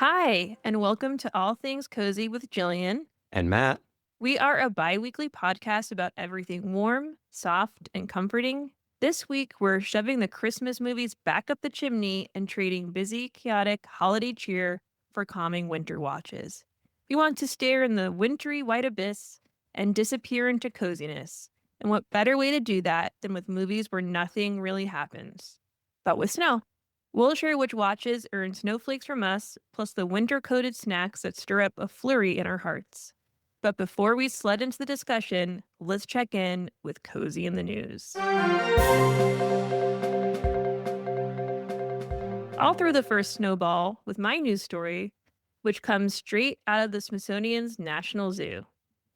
Hi, and welcome to All Things Cozy with Gillian. And Matt, We are a bi weekly podcast about everything warm, soft, and comforting. This week, we're shoving the Christmas movies back up the chimney and trading busy, chaotic holiday cheer for calming winter watches. We want to stare in the wintry white abyss and disappear into coziness. And what better way to do that than with movies where nothing really happens, but with snow? We'll share which watches earn snowflakes from us, plus the winter coated snacks that stir up a flurry in our hearts. But before we sled into the discussion, let's check in with Cozy in the News. I'll throw the first snowball with my news story, which comes straight out of the Smithsonian's National Zoo.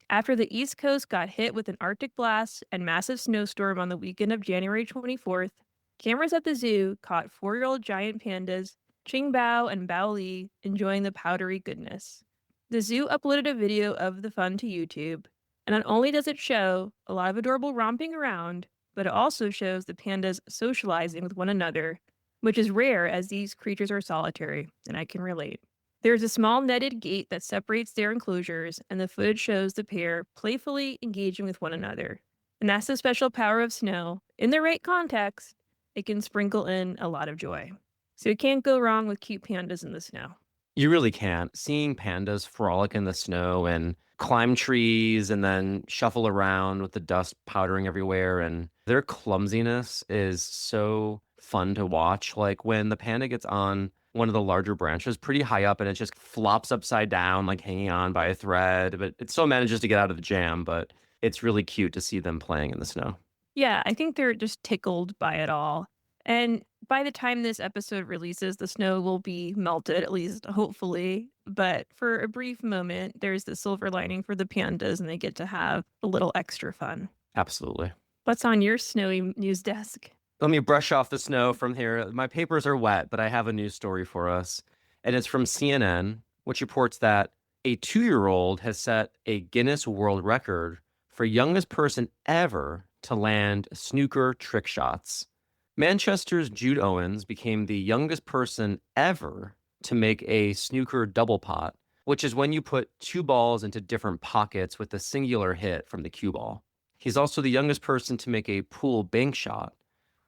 After the East Coast got hit with an Arctic blast and massive snowstorm on the weekend of January 24th, cameras at the zoo caught 4-year-old giant pandas, Qingbao and Bao Li, enjoying the powdery goodness. The zoo uploaded a video of the fun to YouTube, and not only does it show a lot of adorable romping around, but it also shows the pandas socializing with one another, which is rare as these creatures are solitary, and I can relate. There's a small netted gate that separates their enclosures, and the footage shows the pair playfully engaging with one another. And that's the special power of snow. In the right context, it can sprinkle in a lot of joy. So you can't go wrong with cute pandas in the snow. you really can't. Seeing pandas frolic in the snow and climb trees and then shuffle around with the dust powdering everywhere, and their clumsiness is so fun to watch. Like when the panda gets on one of the larger branches pretty high up and it just flops upside down, like hanging on by a thread, but it still manages to get out of the jam. But it's really cute to see them playing in the snow. Yeah, I think they're just tickled by it all. And by the time this episode releases, the snow will be melted, at least hopefully. But for a brief moment, there's the silver lining for the pandas, and they get to have a little extra fun. Absolutely. What's on your snowy news desk? Let me brush off the snow from here. My papers are wet, but I have a news story for us. And it's from CNN, which reports that a 2-year-old has set a Guinness World Record for youngest person ever to land snooker trick shots. Manchester's Jude Owens became the youngest person ever to make a snooker double pot, which is when you put two balls into different pockets with a singular hit from the cue ball. He's also the youngest person to make a pool bank shot,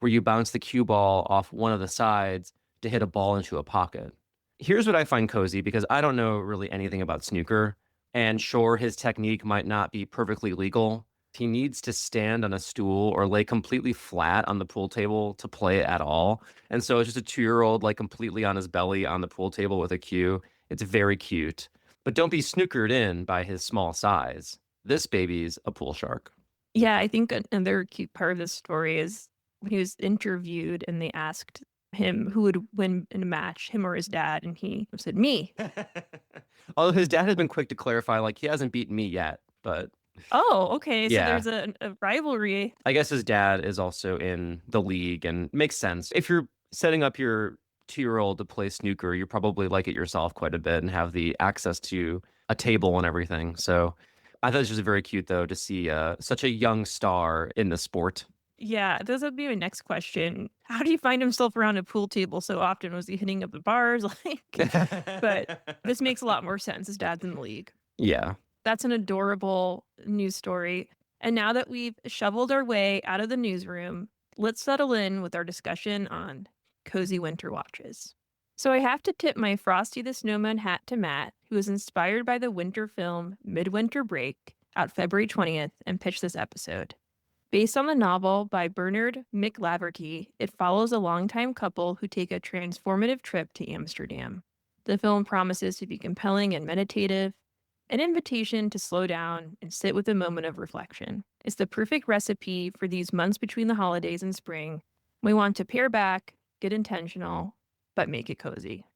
where you bounce the cue ball off one of the sides to hit a ball into a pocket. Here's what I find cozy because I don't know really anything about snooker. And sure, his technique might not be perfectly legal. He needs to stand on a stool or lay completely flat on the pool table to play it at all. And so it's just a 2-year-old like completely on his belly on the pool table with a cue. It's very cute. But don't be snookered in by his small size. This baby's a pool shark. Yeah, I think another cute part of this story is when he was interviewed and they asked him who would win in a match, him or his dad, and he said, "Me." Although his dad has been quick to clarify, like he hasn't beaten me yet, but Oh, okay. So yeah. there's a rivalry. I guess his dad is also in the league and makes sense. If you're setting up your 2-year-old to play snooker, you probably like it yourself quite a bit and have the access to a table and everything. So I thought it was just very cute though to see such a young star in the sport. Yeah, this would be my next question. How do you find himself around a pool table so often? Was he hitting up the bars? Like, but this makes a lot more sense. His dad's in the league. Yeah. That's an adorable news story. And now that we've shoveled our way out of the newsroom, let's settle in with our discussion on cozy winter watches. So I have to tip my Frosty the Snowman hat to Matt, who was inspired by the winter film Midwinter Break out February 20th and pitched this episode. Based on the novel by Bernard McLaverty, it follows a longtime couple who take a transformative trip to Amsterdam. The film promises to be compelling and meditative, an invitation to slow down and sit with a moment of reflection. It's the perfect recipe for these months between the holidays and spring. We want to pare back, get intentional, but make it cozy.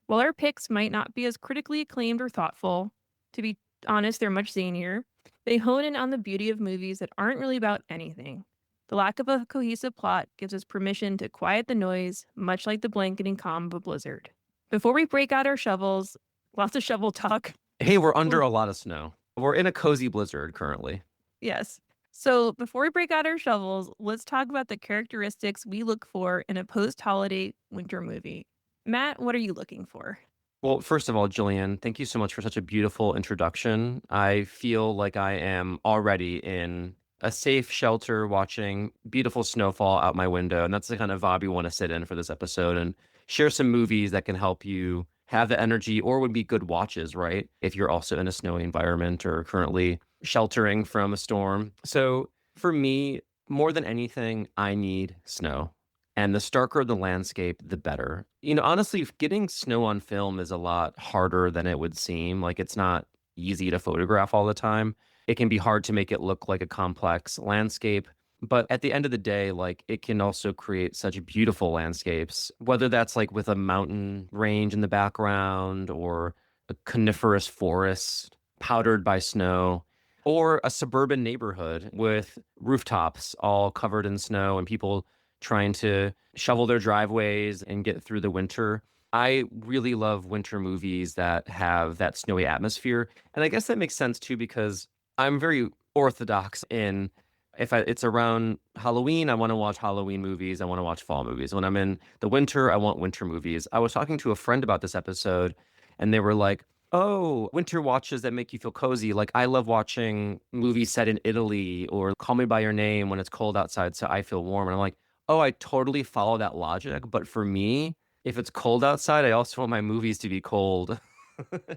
While our picks might not be as critically acclaimed or thoughtful, to be honest, they're much zanier. They hone in on the beauty of movies that aren't really about anything. The lack of a cohesive plot gives us permission to quiet the noise, much like the blanketing calm of a blizzard. Before we break out our shovels, lots of shovel talk. Hey, we're under a lot of snow. We're in a cozy blizzard currently. Yes. So before we break out our shovels, let's talk about the characteristics we look for in a post holiday winter movie. Matt, what are you looking for? Well, first of all, Jillian, thank you so much for such a beautiful introduction. I feel like I am already in a safe shelter watching beautiful snowfall out my window. And that's the kind of vibe you want to sit in for this episode and share some movies that can help you have the energy or would be good watches, right? If you're also in a snowy environment or currently sheltering from a storm. So for me, more than anything, I need snow. And the starker the landscape, the better. Honestly, getting snow on film is a lot harder than it would seem. Like, it's not easy to photograph all the time. It can be hard to make it look like a complex landscape. But at the end of the day, like, it can also create such beautiful landscapes, whether that's like with a mountain range in the background or a coniferous forest powdered by snow, or a suburban neighborhood with rooftops all covered in snow and people trying to shovel their driveways and get through the winter. I really love winter movies that have that snowy atmosphere. And I guess that makes sense too, because I'm very orthodox in if it's around Halloween, I want to watch Halloween movies. I want to watch fall movies. When I'm in the winter, I want winter movies. I was talking to a friend about this episode, and they were like, "Oh, winter watches that make you feel cozy. Like, I love watching movies set in Italy or Call Me by Your Name when it's cold outside, so I feel warm." And I'm like, "Oh, I totally follow that logic. But for me, if it's cold outside, I also want my movies to be cold.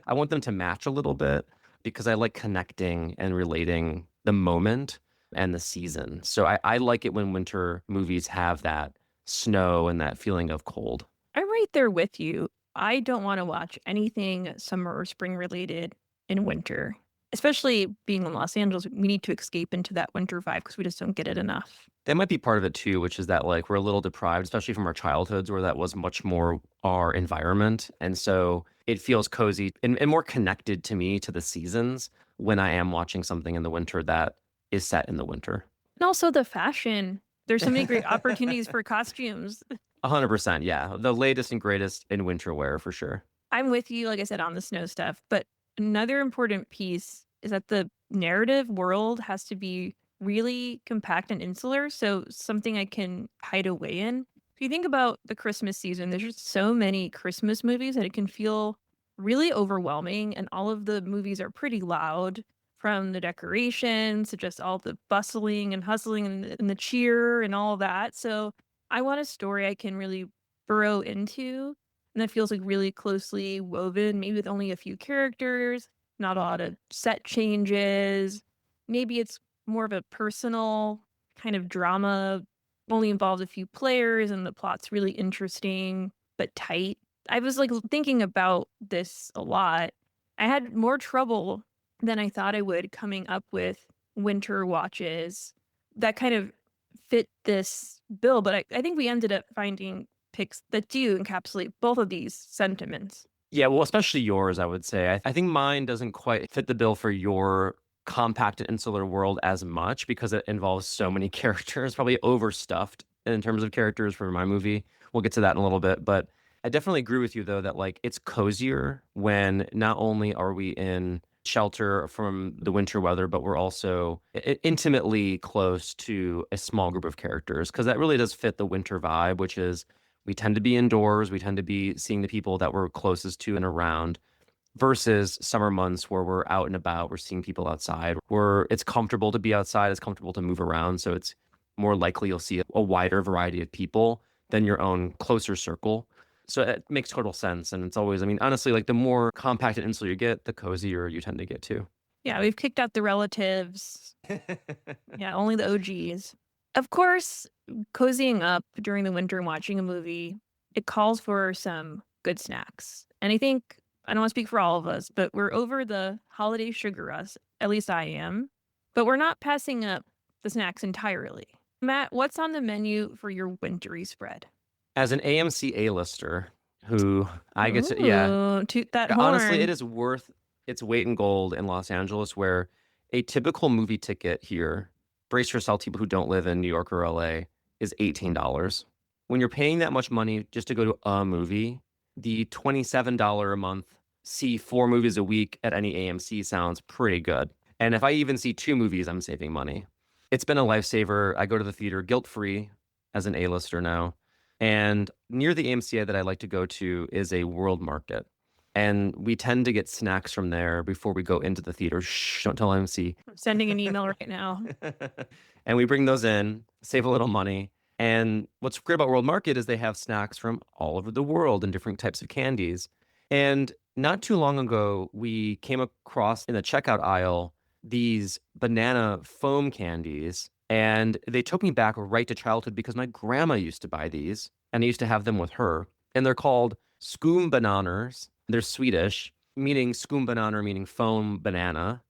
I want them to match a little bit because I like connecting and relating the moment and the season. So I like it when winter movies have that snow and that feeling of cold. I'm right there with you. I don't want to watch anything summer or spring related in winter. Especially being in Los Angeles, we need to escape into that winter vibe because we just don't get it enough. That might be part of it too, which is that like we're a little deprived, especially from our childhoods where that was much more our environment. And so it feels cozy and more connected to me to the seasons when I am watching something in the winter that is set in the winter. And also the fashion. There's so many great opportunities for costumes. 100%. Yeah. The latest and greatest in winter wear for sure. I'm with you, like I said, on the snow stuff. But another important piece is that the narrative world has to be really compact and insular. So something I can hide away in. If you think about the Christmas season, there's just so many Christmas movies that it can feel really overwhelming. And all of the movies are pretty loud, from the decorations to just all the bustling and hustling and the cheer and all that. So I want a story I can really burrow into and that feels like really closely woven, maybe with only a few characters, not a lot of set changes. Maybe it's more of a personal kind of drama, only involves a few players and the plot's really interesting but tight. I was like thinking about this a lot. I had more trouble than I thought I would coming up with winter watches that kind of fit this bill, but I think we ended up finding picks that do encapsulate both of these sentiments. Yeah, well, especially yours, I would say. I think mine doesn't quite fit the bill for your compact and insular world as much because it involves so many characters, probably overstuffed in terms of characters for my movie. We'll get to that in a little bit, but I definitely agree with you though that like it's cozier when not only are we in shelter from the winter weather, but we're also intimately close to a small group of characters because that really does fit the winter vibe, which is we tend to be indoors. We tend to be seeing the people that we're closest to and around versus summer months where we're out and about. We're seeing people outside where it's comfortable to be outside. It's comfortable to move around. So it's more likely you'll see a wider variety of people than your own closer circle. So it makes total sense. And it's always, I mean, honestly, like the more compact and insular you get, the cozier you tend to get too. Yeah, we've kicked out the relatives. Yeah, only the OGs. Of course, cozying up during the winter and watching a movie, it calls for some good snacks. And I think, I don't want to speak for all of us, but we're over the holiday sugar rush. At least I am. But we're not passing up the snacks entirely. Matt, what's on the menu for your wintry spread? As an AMC A-lister who I get to, yeah, Ooh, toot that honestly, it horn. is worth its weight in gold in Los Angeles, where a typical movie ticket here, brace yourself, people who don't live in New York or LA, is $18. When you're paying that much money just to go to a movie, the $27 a month, see four movies a week at any AMC sounds pretty good. And if I even see two movies, I'm saving money. It's been a lifesaver. I go to the theater guilt-free as an A-lister now. And near the AMC that I like to go to is a world market. And we tend to get snacks from there before we go into the theater. Shh, don't tell MC. I'm sending an email right now. And we bring those in, save a little money. And what's great about World Market is they have snacks from all over the world and different types of candies. And not too long ago, we came across in the checkout aisle these banana foam candies. And they took me back right to childhood because my grandma used to buy these and I used to have them with her. And they're called skumbananers. They're Swedish, meaning skumbananer, meaning foam banana.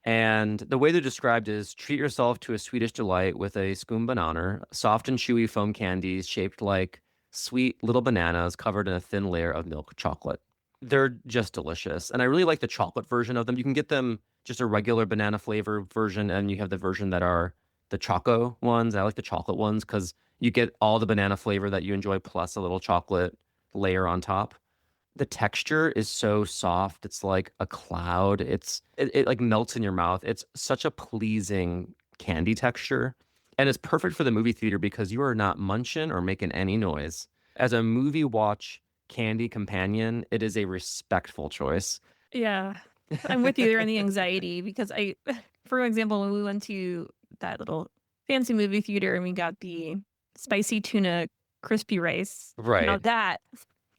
And the way they're described is treat yourself to a Swedish delight with a skumbanana, soft and chewy foam candies shaped like sweet little bananas covered in a thin layer of milk chocolate. They're just delicious. And I really like the chocolate version of them. You can get them just a regular banana flavor version, and you have the version that are the choco ones. I like the chocolate ones because you get all the banana flavor that you enjoy plus a little chocolate layer on top. The texture is so soft. It's like a cloud. It like melts in your mouth. It's such a pleasing candy texture. And it's perfect for the movie theater because you are not munching or making any noise. As a movie watch candy companion, it is a respectful choice. Yeah. I'm with you there on the anxiety because for example, when we went to that little fancy movie theater and we got the spicy tuna crispy rice, now Right. that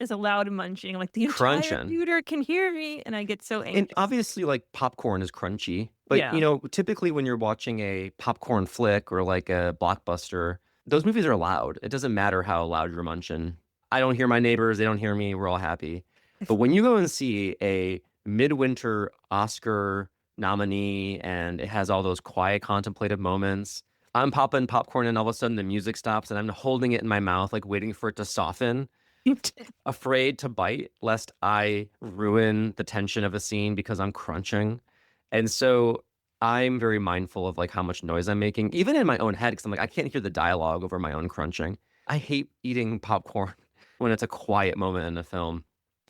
is a loud munching, like the entire Crunching. theater can hear me and I get so And anxious. obviously, like popcorn is crunchy, but Yeah. typically when you're watching a popcorn flick or like a blockbuster, those movies are loud. It doesn't matter how loud you're munching. I don't hear my neighbors, they don't hear me, we're all happy. But when you go and see a midwinter Oscar nominee and it has all those quiet contemplative moments, I'm popping popcorn and all of a sudden the music stops and I'm holding it in my mouth, like waiting for it to soften, afraid to bite lest I ruin the tension of a scene because I'm crunching. And so I'm very mindful of like how much noise I'm making, even in my own head, because I'm like, I can't hear the dialogue over my own crunching. I hate eating popcorn when it's a quiet moment in a film.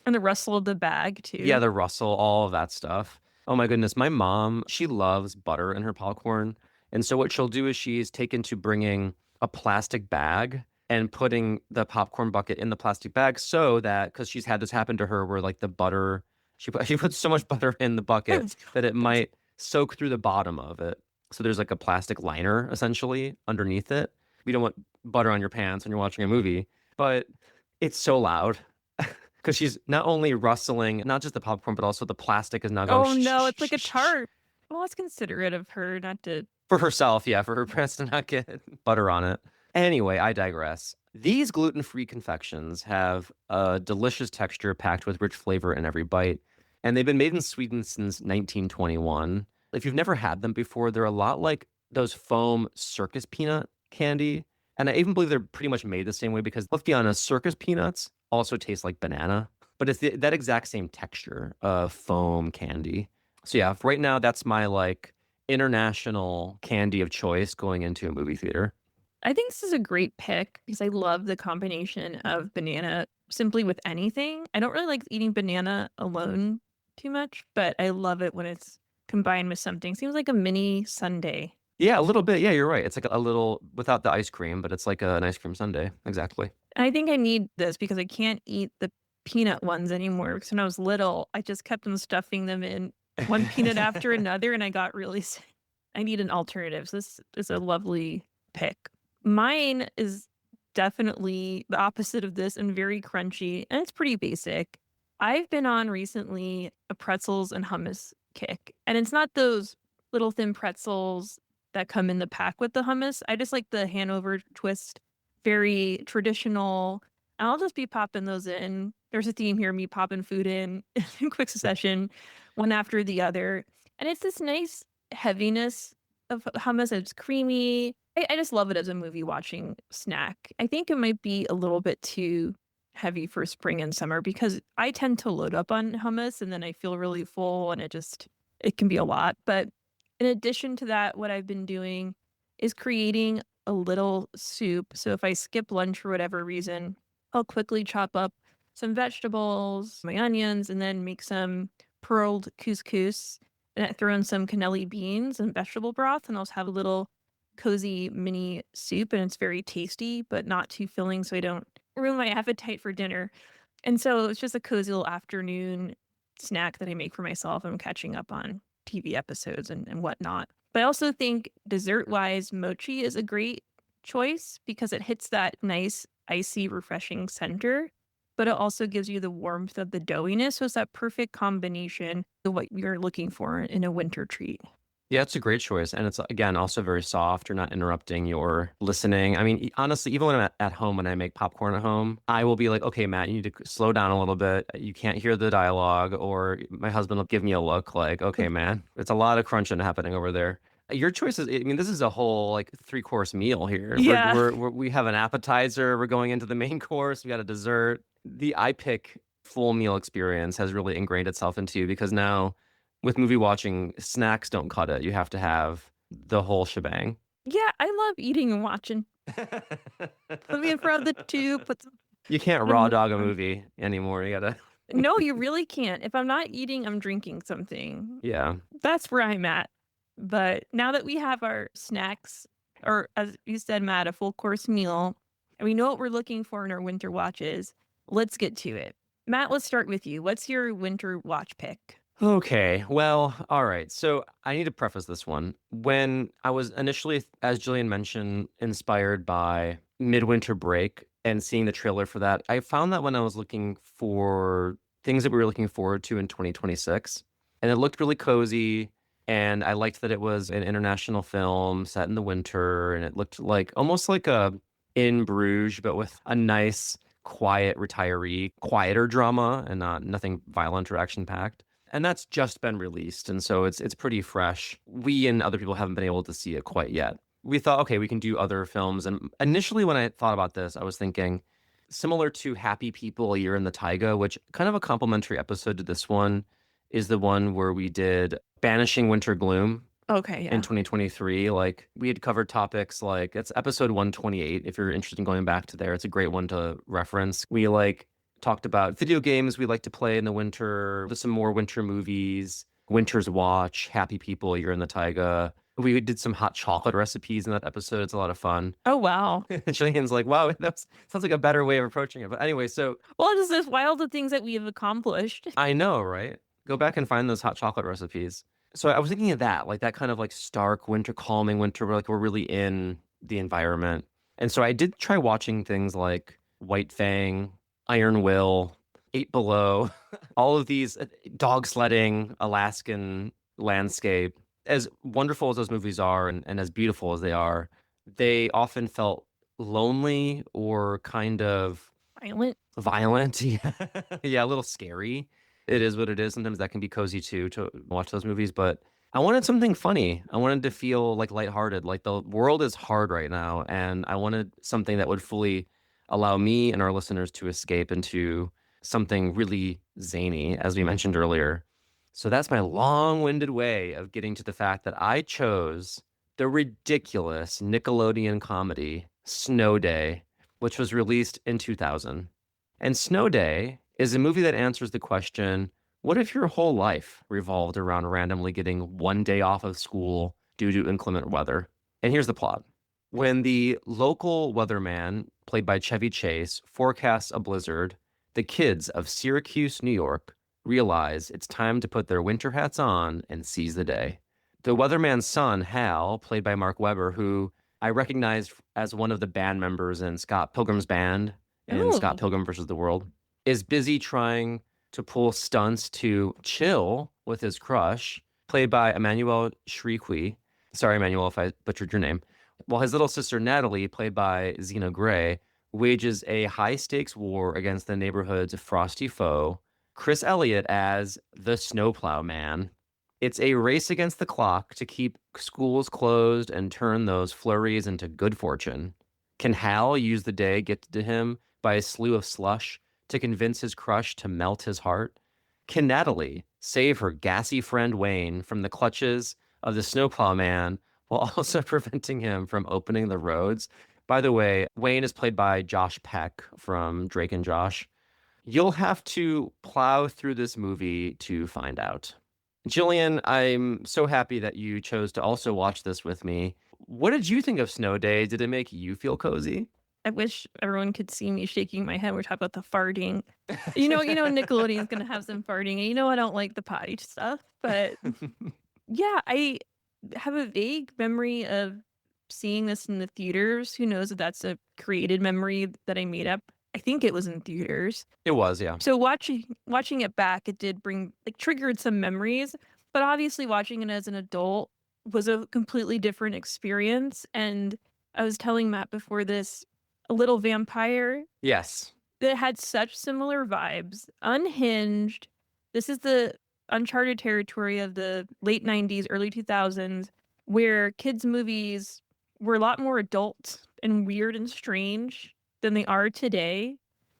And the rustle of the bag Yeah, too. the rustle, all of that stuff. Oh my goodness, my mom, she loves butter in her popcorn. And so what she'll do is she's taken to bringing a plastic bag and putting the popcorn bucket in the plastic bag so that because she's had this happen to her where like the butter, she puts so much butter in the bucket that it might soak through the bottom of it. So there's like a plastic liner essentially underneath it. We don't want butter on your pants when you're watching a movie, but it's so loud because she's not only rustling, not just the popcorn, but also the plastic is now going Oh shh, shh, no, shh, it's like shh, a shh, shh. tart. Well, it's considerate of her not to. For herself, yeah, for her parents to not get butter on it. Anyway, I digress. These gluten-free confections have a delicious texture packed with rich flavor in every bite, and they've been made in Sweden since 1921. If you've never had them before, they're a lot like those foam circus peanut candy, and I even believe they're pretty much made the same way because let's be honest, circus peanuts also taste like banana, but it's that exact same texture of foam candy. So yeah, right now that's my like international candy of choice going into a movie theater. I think this is a great pick because I love the combination of banana simply with anything. I don't really like eating banana alone too much, but I love it when it's combined with something. Seems like a mini sundae. Yeah, a little bit. Yeah, you're right. It's like a little without the ice cream, but it's like an ice cream sundae. Exactly. I think I need this because I can't eat the peanut ones anymore because when I was little, I just kept on stuffing them in one peanut after another and I got really sick. I need an alternative. So this is a lovely pick. Mine is definitely the opposite of this and very crunchy, and it's pretty basic. I've been on recently a pretzels and hummus kick, and it's not those little thin pretzels that come in the pack with the hummus. I just like the Hanover twist, very traditional. I'll just be popping those in. There's a theme here, me popping food in quick succession, one after the other. And it's this nice heaviness of hummus. It's creamy. I just love it as a movie watching snack. I think it might be a little bit too heavy for spring and summer because I tend to load up on hummus and then I feel really full and it can be a lot. But in addition to that, what I've been doing is creating a little soup. So if I skip lunch for whatever reason, I'll quickly chop up some vegetables, my onions, and then make some pearled couscous. And I throw in some cannelli beans and vegetable broth, and I'll just have a little cozy mini soup. And it's very tasty, but not too filling, so I don't ruin my appetite for dinner. And so it's just a cozy little afternoon snack that I make for myself. I'm catching up on TV episodes and whatnot. But I also think dessert wise, mochi is a great choice because it hits that nice, icy, refreshing center, but it also gives you the warmth of the doughiness. So it's that perfect combination of what you're looking for in a winter treat. Yeah, it's a great choice. And it's, again, also very soft. You're not interrupting your listening. I mean, honestly, even when I'm at home, when I make popcorn at home, I will be like, okay, Matt, you need to slow down a little bit. You can't hear the dialogue. Or my husband will give me a look like, okay, man, it's a lot of crunching happening over there. Your choice is, I mean, this is a whole like 3-course meal here. Yeah. We have an appetizer. We're going into the main course. We got a dessert. The I pick full meal experience has really ingrained itself into you because now with movie watching, snacks don't cut it. You have to have the whole shebang. Yeah, I love eating and watching. Put me in front of the tube, You can't put a raw movie dog a on. movie anymore. You gotta, No, you really can't. If I'm not eating, I'm drinking something. yeah. That's where I'm at. But now that we have our snacks, or as you said, Matt, a full course meal, and we know what we're looking for in our winter watches, let's get to it. Matt, let's start with you. What's your winter watch pick? Okay, well, all right. So I need to preface this one. When I was initially, as Jillian mentioned, inspired by Midwinter Break and seeing the trailer for that, I found that when I was looking for things that we were looking forward to in 2026, and it looked really cozy, and I liked that it was an international film set in the winter, and it looked like almost like a In Bruges, but with a nice, quiet retiree, quieter drama, and not nothing violent or action packed, and that's just been released, and so it's pretty fresh. We and other people haven't been able to see it quite yet. We thought, okay, we can do other films. And initially, when I thought about this, I was thinking similar to Happy People: A Year in the Taiga, which kind of a complimentary episode to this one is the one where we did Banishing Winter Gloom Okay, in yeah. 2023. Like we had covered topics like it's episode 128. If you're interested in going back to there, it's a great one to reference. We like talked about video games we like to play in the winter. There's some more winter movies. Winter's Watch, Happy People, You're in the Taiga. We did some hot chocolate recipes in that episode. It's a lot of fun. Oh, wow. Jillian's like, wow, that sounds like a better way of approaching it. But anyway, so Well, it's just wild the things that we have accomplished. I know, right? Go back and find those hot chocolate recipes. So I was thinking of that, like that kind of like stark winter, calming winter, where like we're really in the environment. And so I did try watching things like White Fang, Iron Will, Eight Below, all of these dog sledding, Alaskan landscape. As wonderful as those movies are and as beautiful as they often felt lonely or kind of Violent. violent. Yeah. Yeah, a little scary. It is what it is. Sometimes that can be cozy too to watch those movies, but I wanted something funny. I wanted to feel like lighthearted. Like the world is hard right now, and I wanted something that would fully allow me and our listeners to escape into something really zany, as we mentioned earlier. So that's my long-winded way of getting to the fact that I chose the ridiculous Nickelodeon comedy Snow Day, which was released in 2000. And Snow Day is a movie that answers the question, what if your whole life revolved around randomly getting one day off of school due to inclement weather? And here's the plot. When the local weatherman, played by Chevy Chase, forecasts a blizzard, the kids of Syracuse, New York, realize it's time to put their winter hats on and seize the day. The weatherman's son, Hal, played by Mark Webber, who I recognized as one of the band members in Scott Pilgrim's band in Scott Oh, Pilgrim versus the World, is busy trying to pull stunts to chill with his crush, played by Emmanuel Shriequi. Sorry, Emmanuel, if I butchered your name. While his little sister Natalie, played by Xena Gray, wages a high stakes war against the neighborhood's frosty foe, Chris Elliott as the Snowplow Man. It's a race against the clock to keep schools closed and turn those flurries into good fortune. Can Hal use the day gifted to him by a slew of slush to convince his crush to melt his heart? Can Natalie save her gassy friend Wayne from the clutches of the snowplow man while also preventing him from opening the roads? By the way, Wayne is played by Josh Peck from Drake and Josh. You'll have to plow through this movie to find out. Jillian, I'm so happy that you chose to also watch this with me. What did you think of Snow Day? Did it make you feel cozy? I wish everyone could see me shaking my head. We're talking about the farting. Nickelodeon's gonna have some farting, and I don't like the potty stuff, but yeah, I have a vague memory of seeing this in the theaters. Who knows if that's a created memory that I made up? I think it was in theaters. It was, yeah. So watching it back, it did triggered some memories, but obviously watching it as an adult was a completely different experience, and I was telling Matt before this, a little vampire Yes. that had such similar vibes, unhinged. This is the uncharted territory of the late '90s, early 2000s, where kids' movies were a lot more adult and weird and strange than they are today.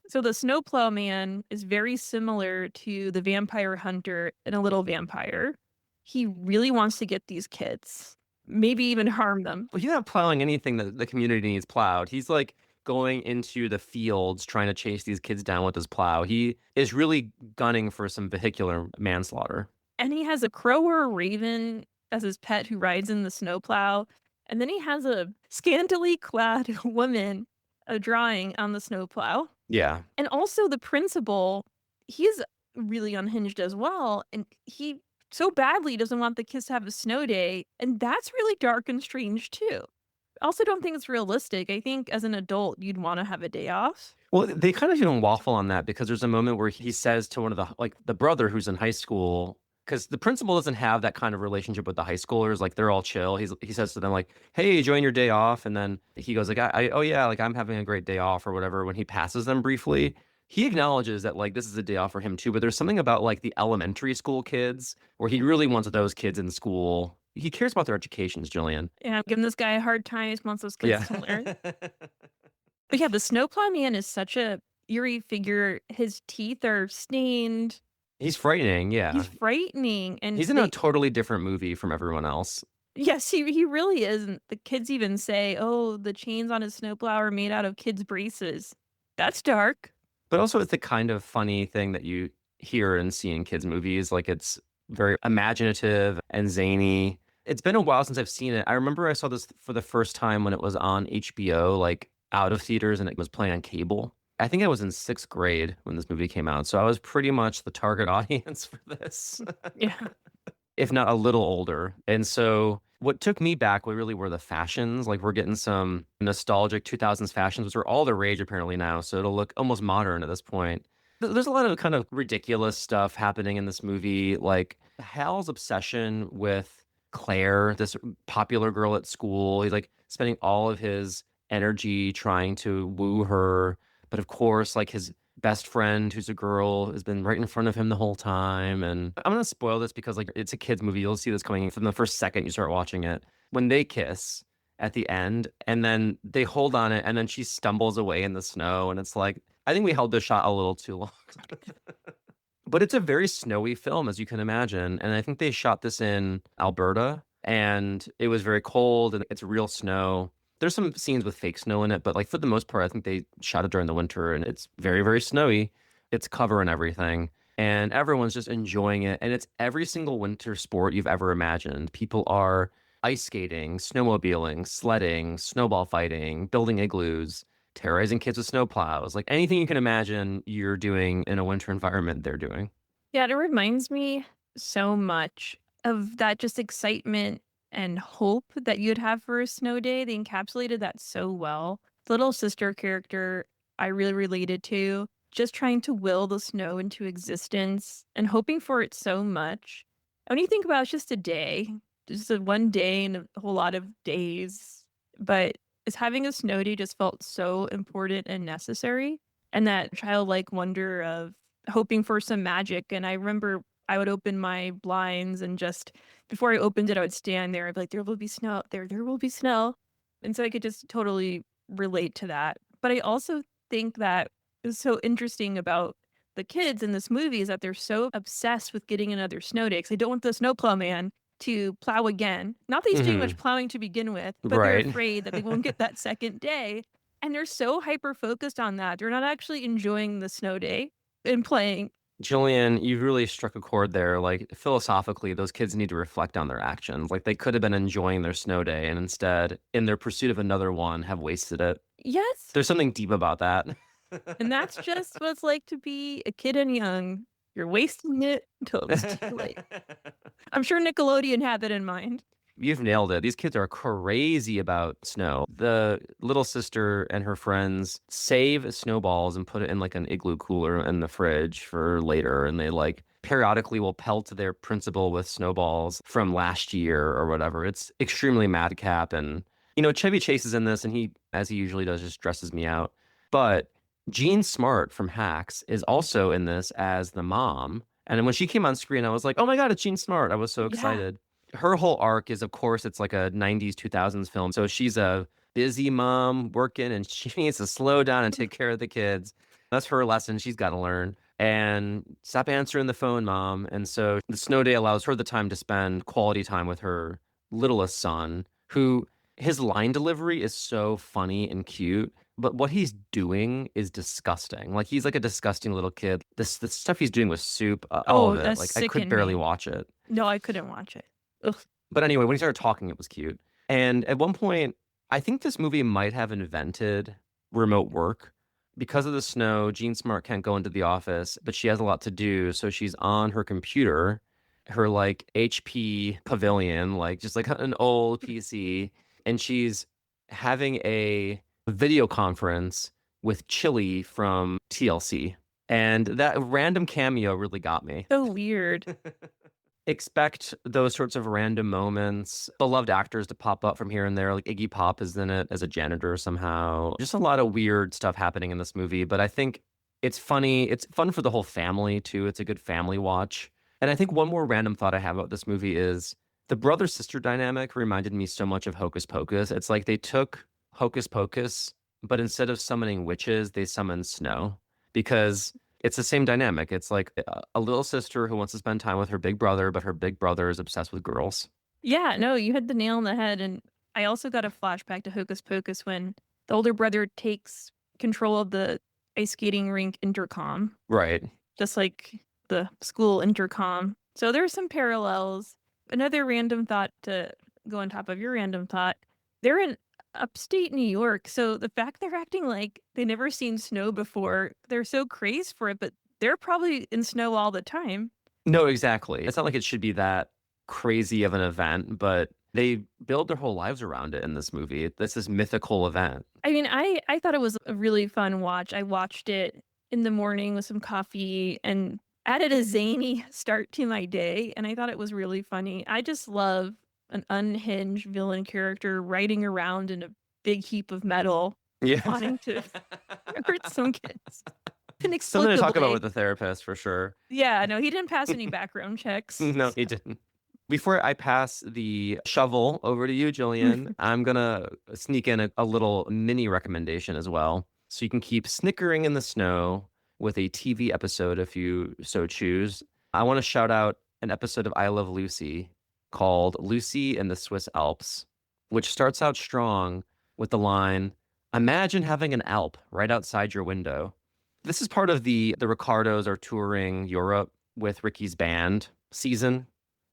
So the Snowplow Man is very similar to the vampire hunter in A Little Vampire. He really wants to get these kids, maybe even harm them. Well, he's not plowing anything that the community needs plowed. He's like going into the fields trying to chase these kids down with his plow. He is really gunning for some vehicular manslaughter. And he has a crow or a raven as his pet who rides in the snowplow. And then he has a scantily clad woman, a drawing on the snowplow. Yeah. And also the principal, he's really unhinged as well. And he so badly doesn't want the kids to have a snow day. And that's really dark and strange too. I also don't think it's realistic. I think as an adult, you'd want to have a day off. Well, they kind of even waffle on that because there's a moment where he says to one of the brother who's in high school, because the principal doesn't have that kind of relationship with the high schoolers. Like they're all chill. He says to them like, "Hey, enjoying your day off," and then he goes like, "Oh yeah, like I'm having a great day off or whatever." When he passes them briefly, he acknowledges that like this is a day off for him too. But there's something about like the elementary school kids where he really wants those kids in school. He cares about their educations, Jillian. Yeah, giving this guy a hard time. He wants those kids Yeah. to learn. But yeah, the snowplow man is such a eerie figure. His teeth are stained. He's frightening. He's Yeah. frightening, and He's in a they totally different movie from everyone else. yes, he really is, and the kids even say, "Oh, the chains on his snowplow are made out of kids' braces." That's dark. But also it's the kind of funny thing that you hear and see in kids' movies, like, it's very imaginative and zany. It's been a while since I've seen it. I remember I saw this for the first time when it was on HBO, like, out of theaters, and it was playing on cable. I think I was in 6th grade when this movie came out, so I was pretty much the target audience for this. Yeah. If not a little older. And so what took me back really were the fashions. Like we're getting some nostalgic 2000s fashions, which are all the rage apparently now. So it'll look almost modern at this point. There's a lot of kind of ridiculous stuff happening in this movie. Like Hal's obsession with Claire, this popular girl at school. He's like spending all of his energy trying to woo her. But of course, like his best friend who's a girl has been right in front of him the whole time. And I'm gonna spoil this because like it's a kids movie. You'll see this coming from the first second you start watching it. When they kiss at the end and then they hold on it and then she stumbles away in the snow and it's like I think we held this shot a little too long. But it's a very snowy film as you can imagine. And I think they shot this in Alberta and it was very cold and it's real snow. There's some scenes with fake snow in it, but, like, for the most part, I think they shot it during the winter, and it's very, very snowy. It's covering everything, and everyone's just enjoying it, and it's every single winter sport you've ever imagined. People are ice skating, snowmobiling, sledding, snowball fighting, building igloos, terrorizing kids with snowplows. Like, anything you can imagine you're doing in a winter environment, they're doing. Yeah, it reminds me so much of that just excitement and hope that you'd have for a snow day. They encapsulated that so well. The little sister character I really related to, just trying to will the snow into existence and hoping for it so much. And when you think about it's just a day, just a one day and a whole lot of days, but is having a snow day just felt so important and necessary. And that childlike wonder of hoping for some magic. And I remember I would open my blinds and just before I opened it, I would stand there and be like, there will be snow out there. There will be snow. And so I could just totally relate to that. But I also think that is so interesting about the kids in this movie is that they're so obsessed with getting another snow day because they don't want the snowplow man to plow again. Not that he's doing much Mhm. plowing to begin with, but they're Right. afraid that they won't get that second day. And they're so hyper focused on that. They're not actually enjoying the snow day and playing. Jillian, you've really struck a chord there. Like, philosophically, those kids need to reflect on their actions. Like, they could have been enjoying their snow day and instead, in their pursuit of another one, have wasted it. Yes, There's something deep about that. and that's just what it's like to be a kid and young. You're wasting it until it was too late. I'm sure Nickelodeon had that in mind. You've nailed it. These kids are crazy about snow. The little sister and her friends save snowballs and put it in like an igloo cooler in the fridge for later. And they like periodically will pelt their principal with snowballs from last year or whatever. It's extremely madcap. And, Chevy Chase is in this and he, as he usually does, just stresses me out. But Jean Smart from Hacks is also in this as the mom. And when she came on screen, I was like, oh my God, it's Jean Smart. I was so Yeah. excited. Her whole arc is, of course, it's like a 90s, 2000s film. So she's a busy mom working and she needs to slow down and take care of the kids. That's her lesson she's got to learn. And stop answering the phone, mom. And so the snow day allows her the time to spend quality time with her littlest son, who his line delivery is so funny and cute. But what he's doing is disgusting. Like he's like a disgusting little kid. The stuff he's doing with soup, all of Oh, it. that Like I could sickened barely me. watch it. No, I couldn't watch it. Ugh. But anyway, when he started talking, it was cute. And at one point, I think this movie might have invented remote work. Because of the snow, Jean Smart can't go into the office, but she has a lot to do. So she's on her computer, her like HP Pavilion, like just like an old PC. And she's having a video conference with Chili from TLC. And that random cameo really got me. So weird. Expect those sorts of random moments. Beloved actors to pop up from here and there. Like Iggy Pop is in it as a janitor somehow. Just a lot of weird stuff happening in this movie, but I think it's funny. It's fun for the whole family too. It's a good family watch. And I think one more random thought I have about this movie is the brother sister dynamic reminded me so much of Hocus Pocus. It's like they took Hocus Pocus, but instead of summoning witches, they summoned snow because it's the same dynamic. It's like a little sister who wants to spend time with her big brother, but her big brother is obsessed with girls. Yeah, no, you hit the nail on the head, and I also got a flashback to Hocus Pocus when the older brother takes control of the ice skating rink intercom, Right. just like the school intercom. So there's some parallels. Another random thought to go on top of your random thought. They're in upstate New York, so the fact they're acting like they never seen snow before, they're so crazed for it, but they're probably in snow all the time. No, exactly. It's not like it should be that crazy of an event, but they build their whole lives around it in this movie. This mythical event. I mean, I thought it was a really fun watch. I watched it in the morning with some coffee and added a zany start to my day, and I thought it was really funny. I just love an unhinged villain character riding around in a big heap of metal, Yeah. wanting to hurt some kids Something to talk about with inexplicably. the therapist for sure. Yeah, no, he didn't pass any background checks. No, he didn't. Before I pass the shovel over to you, Jillian, I'm gonna sneak in a little mini recommendation as well. So you can keep snickering in the snow with a TV episode if you so choose. I want to shout out an episode of I Love Lucy called Lucy in the Swiss Alps, which starts out strong with the line, imagine having an Alp right outside your window. This is part of the Ricardos are touring Europe with Ricky's band season.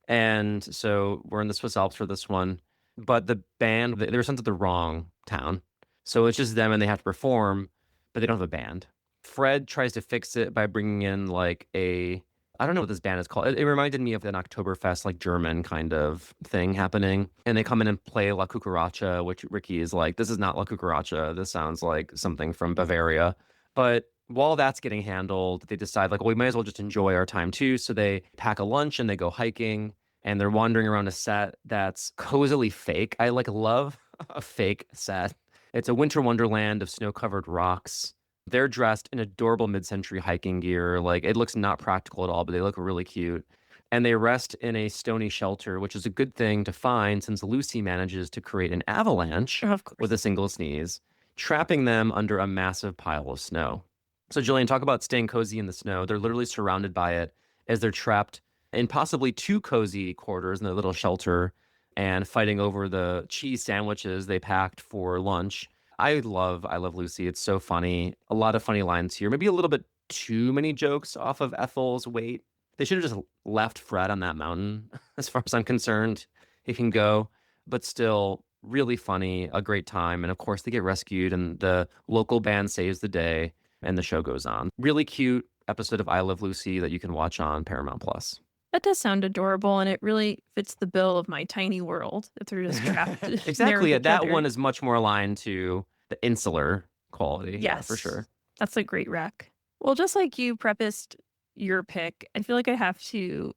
And so we're in the Swiss Alps for this one. But the band, they were sent to the wrong town. So it's just them and they have to perform, but they don't have a band. Fred tries to fix it by bringing in like I don't know what this band is called. It reminded me of an Oktoberfest, like German kind of thing happening. And they come in and play La Cucaracha, which Ricky is like, this is not La Cucaracha. This sounds like something from Bavaria. But while that's getting handled, they decide like, well, we might as well just enjoy our time too. So they pack a lunch and they go hiking and they're wandering around a set that's cozily fake. I like love a fake set. It's a winter wonderland of snow-covered rocks. They're dressed in adorable mid-century hiking gear. Like it looks not practical at all, but they look really cute. And they rest in a stony shelter, which is a good thing to find since Lucy manages to create an avalanche Of with course. a single sneeze, trapping them under a massive pile of snow. So, Jillian, talk about staying cozy in the snow. They're literally surrounded by it as they're trapped in possibly two cozy quarters in their little shelter and fighting over the cheese sandwiches they packed for lunch. I love Lucy. It's so funny. A lot of funny lines here. Maybe a little bit too many jokes off of Ethel's weight. They should have just left Fred on that mountain, as far as I'm concerned. He can go, but still Really funny, a great time, and of course, they get rescued, and the local band saves the day, and the show goes on. Really cute episode of I Love Lucy that you can watch on Paramount Plus. That does sound adorable, and it really fits the bill of my tiny world if they're just trapped there with Exactly, each that other. one is much more aligned to the insular quality, yeah, for Yes, sure. that's a great rec. Well, just like you prefaced your pick, I feel like I have to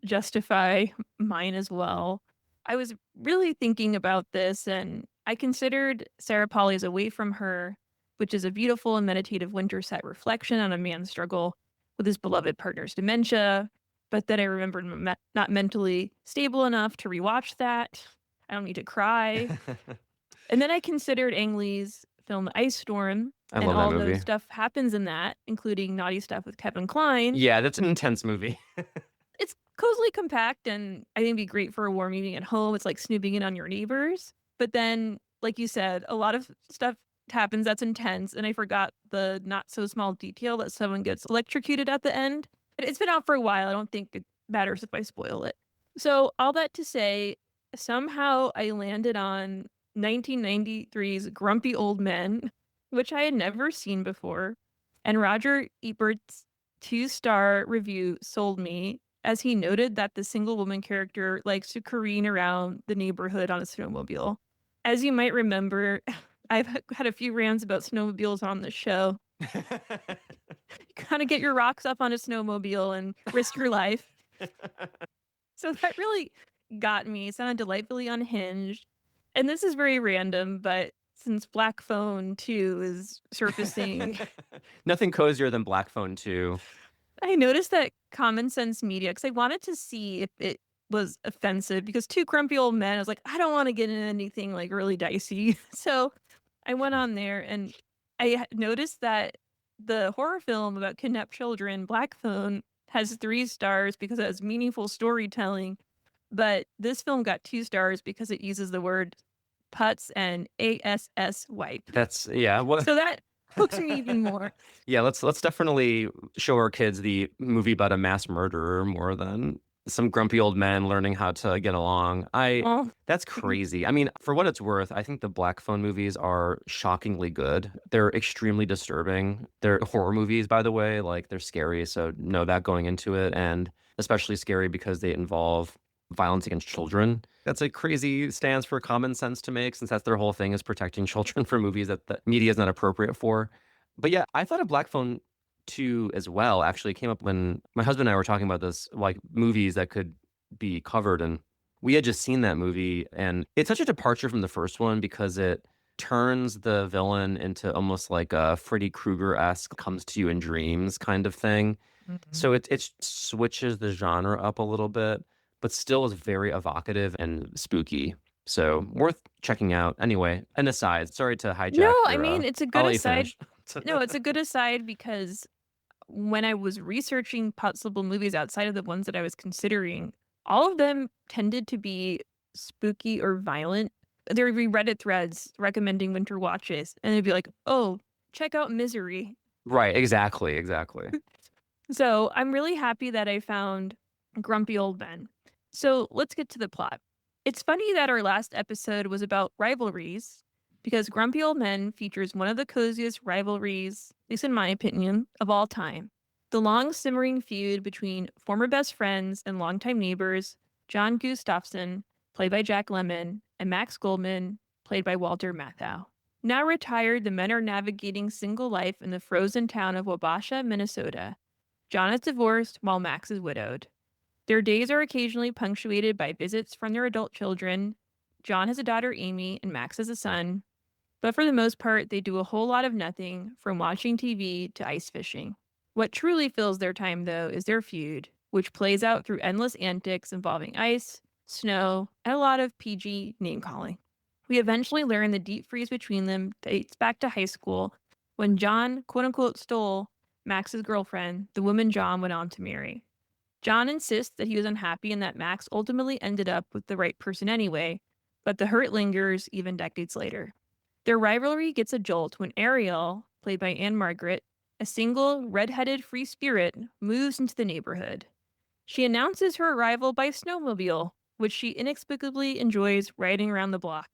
justify mine as well. I was really thinking about this, and I considered Sarah Polly's Away From Her, which is a beautiful and meditative winter set reflection on a man's struggle with his beloved partner's dementia. But then I remembered not mentally stable enough to rewatch that. I don't need to cry. And then I considered Ang Lee's film The Ice Storm, I and love that all those movie. stuff happens in that, including naughty stuff with Kevin Kline. Yeah, that's an intense movie. It's cozily compact, and I think it'd be great for a warm evening at home. It's like snooping in on your neighbors. But then, like you said, a lot of stuff happens that's intense, and I forgot the not so small detail that someone gets electrocuted at the end. It's been out for a while. I don't think it matters if I spoil it. So, all that to say, somehow I landed on 1993's Grumpy Old Men, which I had never seen before. And Roger Ebert's two-star review sold me, as he noted that the single woman character likes to careen around the neighborhood on a snowmobile. As you might remember, I've had a few rants about snowmobiles on the show. You kind of get your rocks up on a snowmobile and risk your life. So that really got me. It sounded delightfully unhinged. And this is very random, but since Black Phone 2 is surfacing, Nothing cozier than Black Phone 2. I noticed that Common Sense Media, because I wanted to see if it was offensive, because two grumpy old men, I was like, I don't want to get into anything like really dicey. So I went on there and noticed that the horror film about kidnapped children, Black Phone, has 3 stars because it has meaningful storytelling. But this film got 2 stars because it uses the word putz and ASS wipe. That's yeah, what So that hooks me even more. yeah, let's definitely show our kids the movie about a mass murderer more than some grumpy old men learning how to get along. I Oh, That's crazy. I mean, for what it's worth, I think the Black Phone movies are shockingly good. They're extremely disturbing. They're horror movies, by the way, like they're scary, so know that going into it, and especially scary because they involve violence against children. That's a crazy stance for common sense to make, since that's their whole thing is protecting children from movies that the media is not appropriate for. But yeah, I thought of Black Phone 2 as well. Actually, it came up when my husband and I were talking about this, like movies that could be covered, and we had just seen that movie, and it's such a departure from the first one because it turns the villain into almost like a Freddy Krueger-esque comes to you in dreams kind of thing. mhm. So it switches the genre up a little bit, but still is very evocative and spooky. So worth checking out. Anyway, an aside. Sorry to No, hijack I your. mean, it's a I'll good let you aside. finish. No, it's a good aside because when I was researching possible movies outside of the ones that I was considering, all of them tended to be spooky or violent. There would be Reddit threads recommending winter watches, and they'd be like, "Oh, check out Misery." Right. Exactly. Exactly. So I'm really happy that I found Grumpy Old Men. So let's get to the plot. It's funny that our last episode was about rivalries because Grumpy Old Men features one of the coziest rivalries, at least in my opinion, of all time. The long simmering feud between former best friends and longtime neighbors, John Gustafson, played by Jack Lemmon, and Max Goldman, played by Walter Matthau. Now retired, the men are navigating single life in the frozen town of Wabasha, Minnesota. John is divorced while Max is widowed. Their days are occasionally punctuated by visits from their adult children. John has a daughter, Amy, and Max has a son. But for the most part, they do a whole lot of nothing, from watching TV to ice fishing. What truly fills their time, though, is their feud, which plays out through endless antics involving ice, snow, and a lot of PG name calling. We eventually learn the deep freeze between them dates back to high school when John, quote unquote, stole Max's girlfriend, the woman John went on to marry. John insists that he was unhappy and that Max ultimately ended up with the right person anyway, but the hurt lingers even decades later. Their rivalry gets a jolt when Ariel, played by Anne Margaret, a single, red-headed free spirit, moves into the neighborhood. She announces her arrival by snowmobile, which she inexplicably enjoys riding around the block.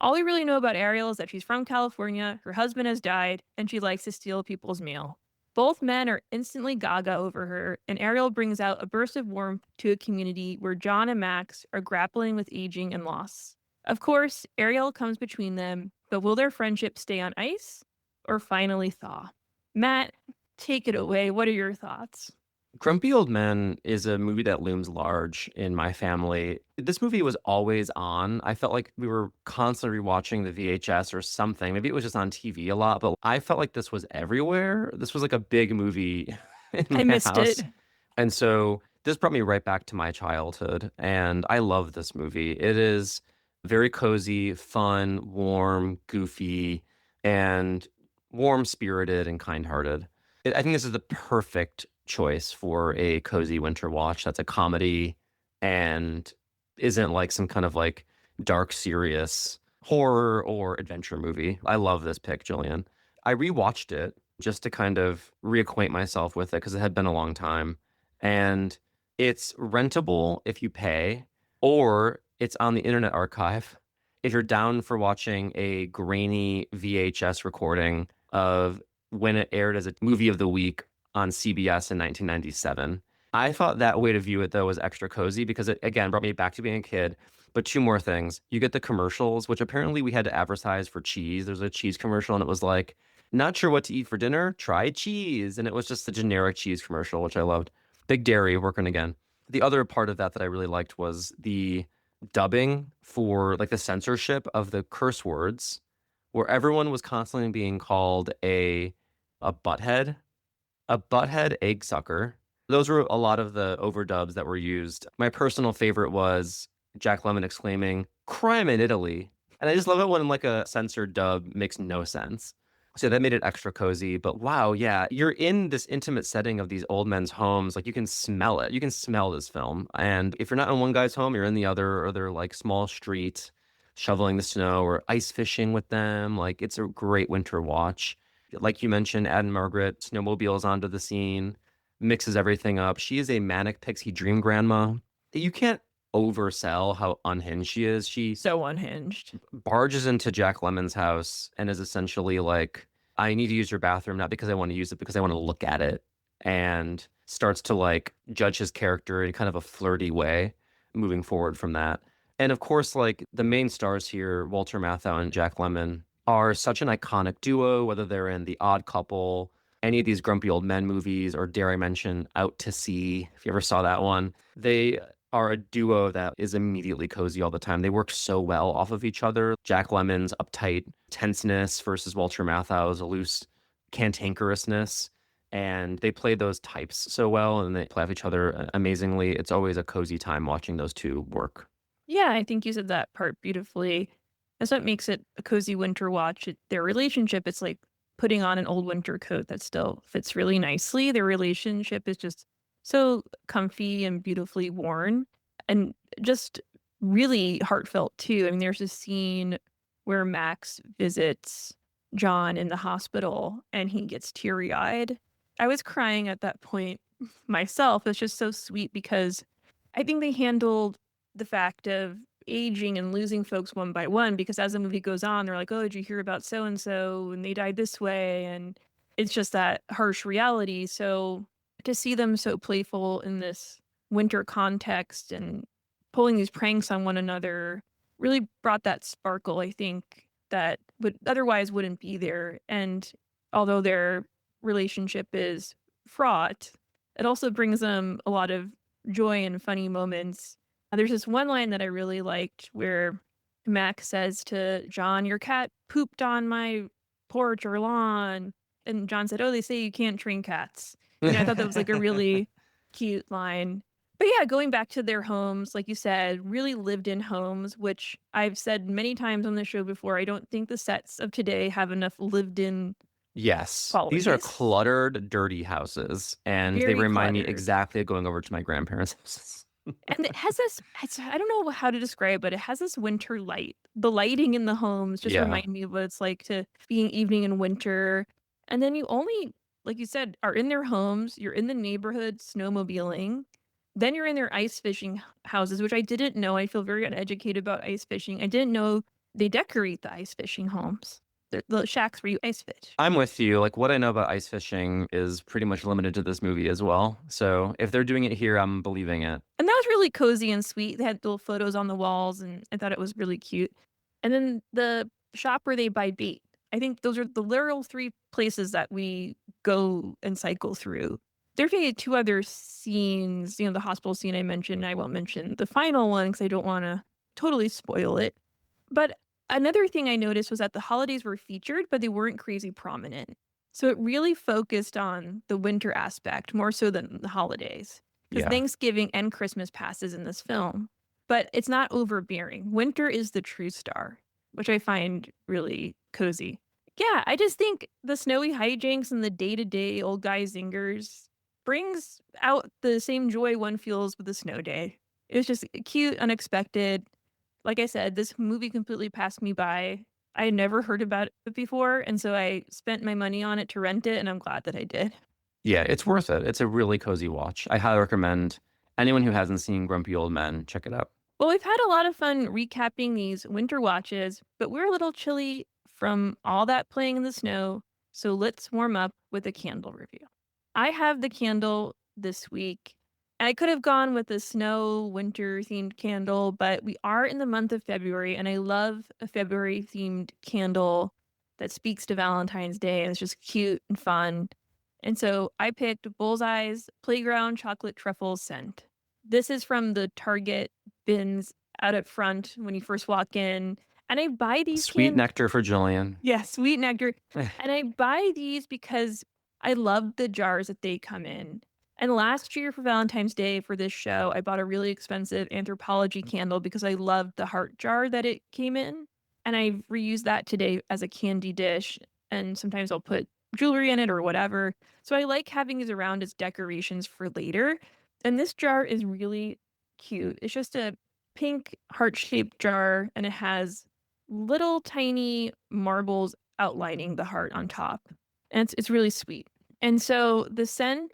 All we really know about Ariel is that she's from California, her husband has died, and she likes to steal people's mail. Both men are instantly gaga over her, and Ariel brings out a burst of warmth to a community where John and Max are grappling with aging and loss. Of course, Ariel comes between them, but will their friendship stay on ice or finally thaw? Matt, take it away. What are your thoughts? Grumpy Old Men is a movie that looms large in my family. This movie was always on. I felt like we were constantly rewatching the VHS or something. Maybe it was just on TV a lot, but I felt like this was everywhere. This was like a big movie in I my missed it. house. And so this brought me right back to my childhood. And I love this movie. It is very cozy, fun, warm, goofy, and warm spirited and kind hearted. I think this is the perfect choice for a cozy winter watch that's a comedy and isn't like some kind of like dark, serious horror or adventure movie. I love this pick, Jillian. I rewatched it just to kind of reacquaint myself with it because it had been a long time. And it's rentable if you pay, or it's on the Internet Archive if you're down for watching a grainy VHS recording of when it aired as a movie of the week on CBS in 1997. I thought that way to view it, though, was extra cozy because it, again, brought me back to being a kid. But two more things. You get the commercials, which apparently we had to advertise for cheese. There's a cheese commercial, and it was like, not sure what to eat for dinner? Try cheese. And it was just a generic cheese commercial, which I loved. Big Dairy working again. The other part of that that I really liked was the dubbing for like the censorship of the curse words, where everyone was constantly being called a butthead, a butthead egg sucker. Those were a lot of the overdubs that were used. My personal favorite was Jack Lemmon exclaiming, "Crime in Italy." And I just love it when like a censored dub makes no sense. So that made it extra cozy. But wow, yeah, you're in this intimate setting of these old men's homes. Like you can smell it. You can smell this film. And if you're not in one guy's home, you're in the other, or they're like small street shoveling the snow or ice fishing with them. Like it's a great winter watch. Like you mentioned, Ad and Margaret snowmobiles onto the scene, mixes everything up. She is a manic pixie dream grandma. You can't oversell how unhinged she is. She So unhinged. barges into Jack Lemmon's house and is essentially like, I need to use your bathroom, not because I want to use it, because I want to look at it. And starts to like judge his character in kind of a flirty way moving forward from that. And of course, like the main stars here, Walter Matthau and Jack Lemmon, are such an iconic duo, whether they're in The Odd Couple, any of these grumpy old men movies, or dare I mention Out to Sea, if you ever saw that one. They are a duo that is immediately cozy all the time. They work so well off of each other. Jack Lemmon's uptight tenseness versus Walter Matthau's loose cantankerousness. And they play those types so well and they play off each other amazingly. It's always a cozy time watching those two work. Yeah, I think you said that part beautifully. That's what makes it a cozy winter watch. Their relationship, it's like putting on an old winter coat that still fits really nicely. Their relationship is just so comfy and beautifully worn and just really heartfelt too. I mean, there's a scene where Max visits John in the hospital and he gets teary eyed. I was crying at that point myself. It's just so sweet because I think they handled the fact of aging and losing folks one by one because as the movie goes on, they're like, "Oh, did you hear about so and so and they died this way?" And it's just that harsh reality. So to see them so playful in this winter context and pulling these pranks on one another really brought that sparkle, I think, that would otherwise wouldn't be there. And although their relationship is fraught, it also brings them a lot of joy and funny moments. There's this one line that I really liked where Mac says to John, "Your cat pooped on my porch or lawn." And John said, "Oh, they say you can't train cats." I thought that was like a really cute line. But yeah, going back to their homes, like you said, really lived in homes, which I've said many times on the show before. I don't think the sets of today have enough lived in Yes, these are qualities. cluttered, dirty houses, and they Very remind me cluttered. exactly of going over to my grandparents' houses. And it has this I don't know how to describe, but it has this winter light. The lighting in the homes just Yeah. remind me of what it's like to be an evening in winter. And then you only, like you said, are in their homes, you're in the neighborhood snowmobiling, then you're in their ice fishing houses, which I didn't know. I feel very uneducated about ice fishing. I didn't know they decorate the ice fishing homes, the shacks where you ice fish. I'm with you. Like, what I know about ice fishing is pretty much limited to this movie as well. So if they're doing it here, I'm believing it. And that was really cozy and sweet. They had little photos on the walls, and I thought it was really cute. And then the shop where they buy bait. I think those are the literal 3 places that we go and cycle through. There's maybe 2 other scenes, the hospital scene I mentioned. I won't mention the final one because I don't wanna totally spoil it. But another thing I noticed was that the holidays were featured, but they weren't crazy prominent. So it really focused on the winter aspect more so than the holidays. Because Yeah. Thanksgiving and Christmas passes in this film, but it's not overbearing. Winter is the true star, which I find really cozy. Yeah, I just think the snowy hijinks and the day-to-day old guy zingers brings out the same joy one feels with a snow day. It was just cute, unexpected. Like I said, this movie completely passed me by. I had never heard about it before, and so I spent my money on it to rent it, and I'm glad that I did. Yeah, it's worth it. It's a really cozy watch. I highly recommend anyone who hasn't seen Grumpy Old Men, check it out. Well, we've had a lot of fun recapping these winter watches, but we're a little chilly from all that playing in the snow, so let's warm up with a candle review. I have the candle this week. I could have gone with a snow winter themed candle, but we are in the month of February, and I love a February themed candle that speaks to Valentine's Day and it's just cute and fun. And so I picked Bullseye's Playground Chocolate Truffle Scent. This is from the Target bins out at front when you first walk in. And I buy these Sweet nectar for Gillian. Yeah, sweet nectar. And I buy these because I love the jars that they come in. And last year for Valentine's Day for this show, I bought a really expensive Anthropology candle because I loved the heart jar that it came in. And I reused that today as a candy dish. And sometimes I'll put jewelry in it or whatever. So I like having these around as decorations for later. And this jar is really cute. It's just a pink heart-shaped jar and it has little tiny marbles outlining the heart on top. And it's really sweet. And so the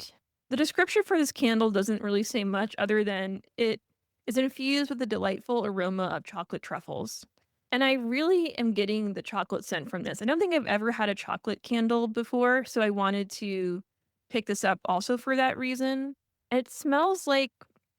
description for this candle doesn't really say much other than it is infused with the delightful aroma of chocolate truffles. And I really am getting the chocolate scent from this. I don't think I've ever had a chocolate candle before, so I wanted to pick this up also for that reason. It smells like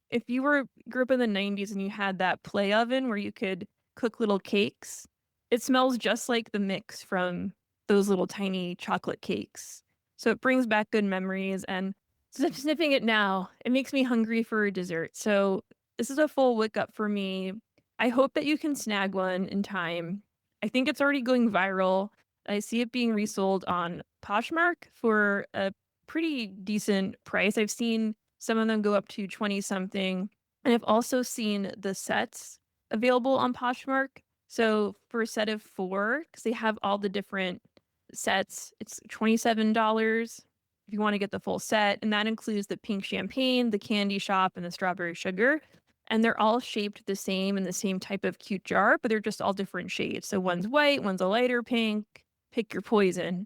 if you grew up in the 90s and you had that play oven where you could cook little cakes, it smells just like the mix from those little tiny chocolate cakes. So it brings back good memories, and sniffing it now, it makes me hungry for a dessert. So this is a full wick up for me. I hope that you can snag one in time. I think it's already going viral. I see it being resold on Poshmark for a pretty decent price. I've seen some of them go up to 20 something. And I've also seen the sets available on Poshmark. So for a set of 4, because they have all the different sets, it's $27 if you want to get the full set. And that includes the pink champagne, the candy shop, and the strawberry sugar. And they're all shaped the same in the same type of cute jar, but they're just all different shades. So one's white, one's a lighter pink. Pick your poison.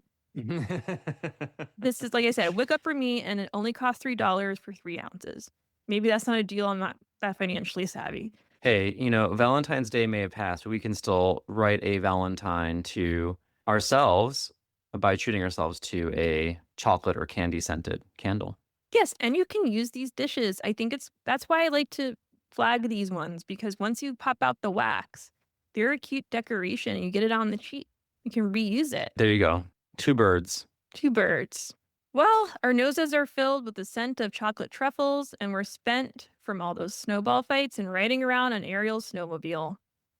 This is, like I said, a wick up for me, and it only costs $3 for 3 ounces. Maybe that's not a deal. I'm not that financially savvy. Hey, Valentine's Day may have passed, but we can still write a Valentine to ourselves by treating ourselves to a chocolate or candy scented candle. Yes, and you can use these dishes. I think that's why I like to flag these ones, because once you pop out the wax, they're a cute decoration and you get it on the cheap. You can reuse it. There you go. 2 birds. 2 birds. Well, our noses are filled with the scent of chocolate truffles, and we're spent from all those snowball fights and riding around on Ariel's snowmobile.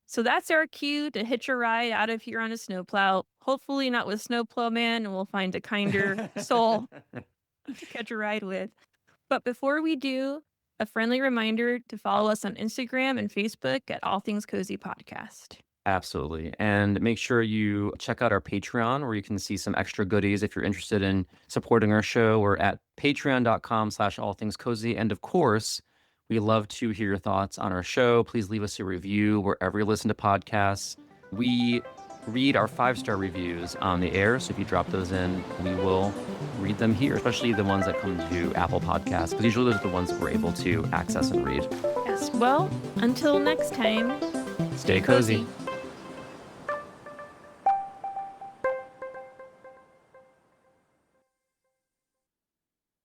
So that's our cue to hitch a ride out of here on a snowplow. Hopefully not with Snowplow Man, and we'll find a kinder soul to catch a ride with. But before we do, a friendly reminder to follow us on Instagram and Facebook at All Things Cozy Podcast. Absolutely. And make sure you check out our Patreon where you can see some extra goodies if you're interested in supporting our show. We're at patreon.com/allthingscozy. And of course, we love to hear your thoughts on our show. Please leave us a review wherever you listen to podcasts. We read our 5-star reviews on the air. So if you drop those in, we will read them here, especially the ones that come to Apple Podcasts, because usually those are the ones that we're able to access and read. Yes. Well, until next time, Stay cozy.